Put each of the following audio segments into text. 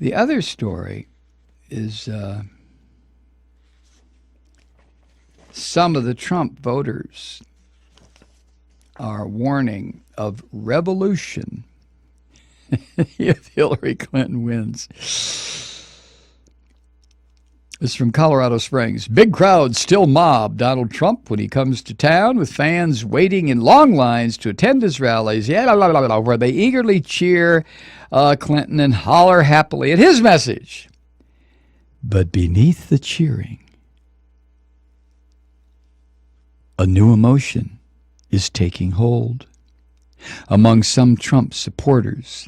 The other story is some of the Trump voters are warning of revolution if Hillary Clinton wins. This is from Colorado Springs. Big crowds still mob Donald Trump when he comes to town, with fans waiting in long lines to attend his rallies, where they eagerly cheer Clinton and holler happily at his message. But beneath the cheering, a new emotion is taking hold among some Trump supporters.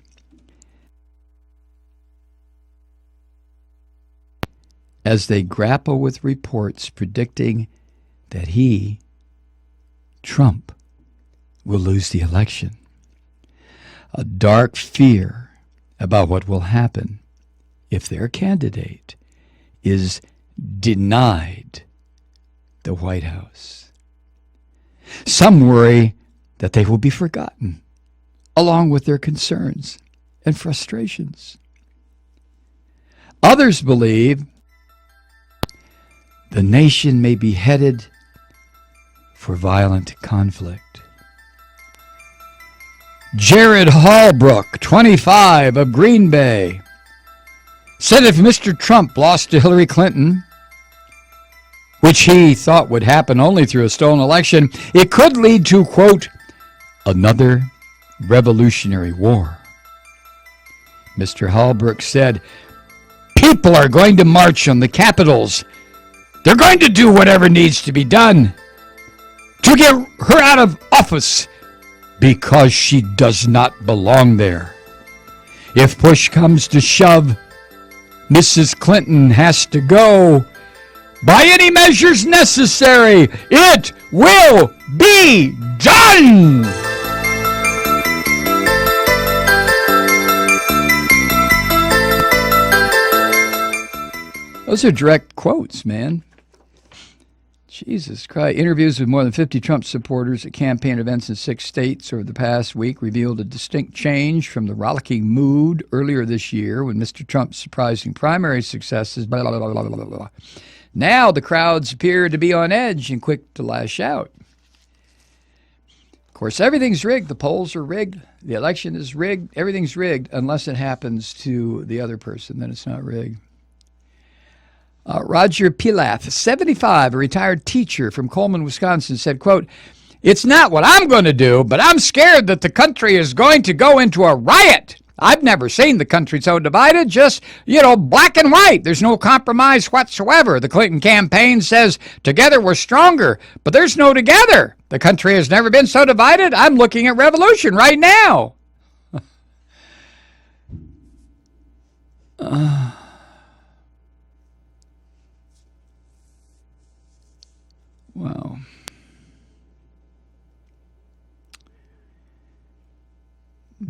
As they grapple with reports predicting that he, Trump, will lose the election. A dark fear about what will happen if their candidate is denied the White House. Some worry that they will be forgotten, along with their concerns and frustrations. Others believe the nation may be headed for violent conflict. Jared Hallbrook, 25, of Green Bay, said if Mr. Trump lost to Hillary Clinton, which he thought would happen only through a stolen election, it could lead to, quote, another revolutionary war. Mr. Hallbrook said, people are going to march on the Capitals. They're going to do whatever needs to be done to get her out of office because she does not belong there. If push comes to shove, Mrs. Clinton has to go. By any measures necessary, it will be done. Those are direct quotes, man. Jesus Christ. Interviews with more than 50 Trump supporters at campaign events in 6 states over the past week revealed a distinct change from the rollicking mood earlier this year when Mr. Trump's surprising primary successes, blah, blah, blah, blah, blah, blah. Now the crowds appear to be on edge and quick to lash out. Of course, everything's rigged. The polls are rigged. The election is rigged. Everything's rigged unless it happens to the other person. Then it's not rigged. Roger Pilath, 75, a retired teacher from Coleman, Wisconsin, said, quote, it's not what I'm going to do, but I'm scared that the country is going to go into a riot. I've never seen the country so divided, just, black and white. There's no compromise whatsoever. The Clinton campaign says, together we're stronger, but there's no together. The country has never been so divided. I'm looking at revolution right now. Wow.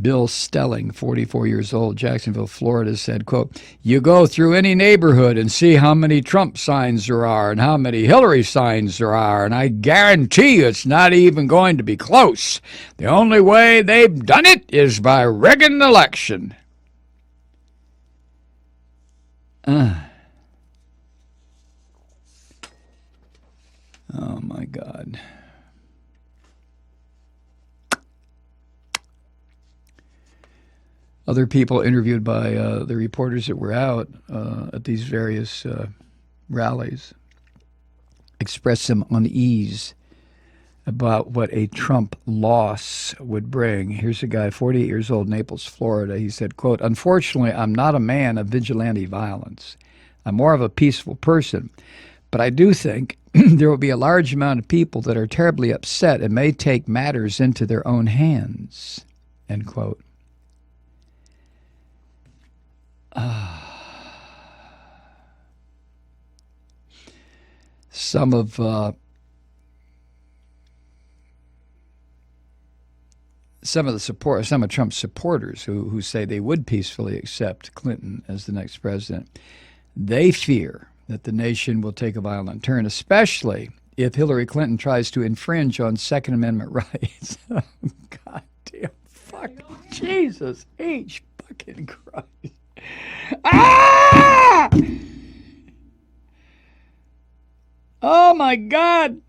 Bill Stelling, 44 years old, Jacksonville, Florida, said, quote, you go through any neighborhood and see how many Trump signs there are and how many Hillary signs there are, and I guarantee you it's not even going to be close. The only way they've done it is by rigging an election. Oh, my God. Other people interviewed by the reporters that were out at these various rallies expressed some unease about what a Trump loss would bring. Here's a guy, 48 years old, Naples, Florida. He said, quote, unfortunately, I'm not a man of vigilante violence. I'm more of a peaceful person. But I do think there will be a large amount of people that are terribly upset and may take matters into their own hands, end quote. Some of the Trump's supporters who say they would peacefully accept Clinton as the next president, they fear that the nation will take a violent turn, especially if Hillary Clinton tries to infringe on Second Amendment rights. Oh, goddamn fuck. Jesus H. fucking Christ. Ah! my God.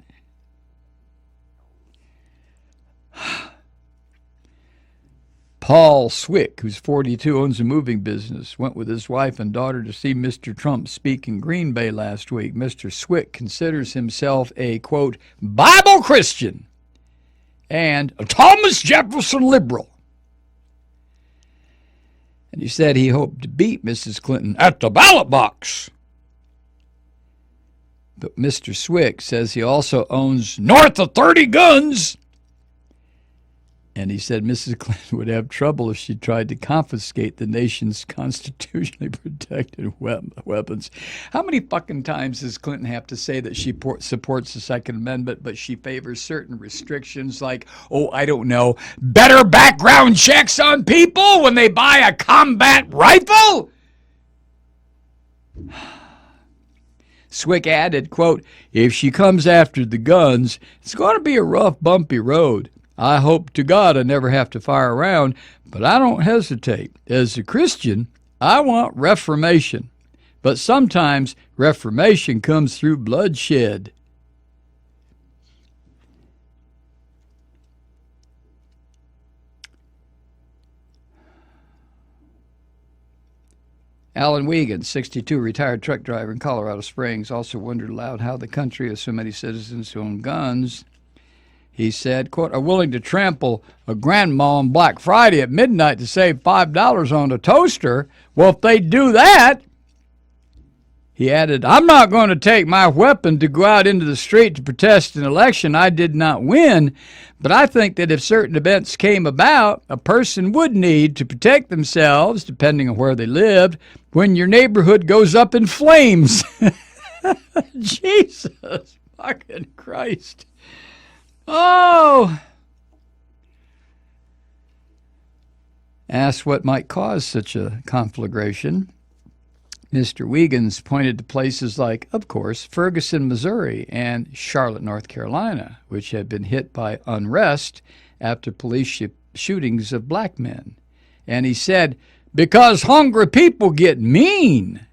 Paul Swick, who's 42, owns a moving business, went with his wife and daughter to see Mr. Trump speak in Green Bay last week. Mr. Swick considers himself a, quote, Bible Christian and a Thomas Jefferson liberal. And he said he hoped to beat Mrs. Clinton at the ballot box. But Mr. Swick says he also owns north of 30 guns. And he said Mrs. Clinton would have trouble if she tried to confiscate the nation's constitutionally protected weapons. How many fucking times does Clinton have to say that she supports the Second Amendment, but she favors certain restrictions like, oh, I don't know, better background checks on people when they buy a combat rifle? Swick added, quote, if she comes after the guns, it's going to be a rough, bumpy road. I hope to God I never have to fire around, but I don't hesitate. As a Christian, I want reformation. But sometimes reformation comes through bloodshed. Alan Wiegand, 62, retired truck driver in Colorado Springs, also wondered aloud how the country has so many citizens who own guns. He said, quote, are willing to trample a grandma on Black Friday at midnight to save $5 on a toaster. Well, if they do that, he added, I'm not going to take my weapon to go out into the street to protest an election I did not win, but I think that if certain events came about, a person would need to protect themselves, depending on where they lived, when your neighborhood goes up in flames. Jesus fucking Christ. Oh! Asked what might cause such a conflagration. Mr. Wiegans pointed to places like, of course, Ferguson, Missouri, and Charlotte, North Carolina, which had been hit by unrest after police shootings of black men. And he said, because hungry people get mean.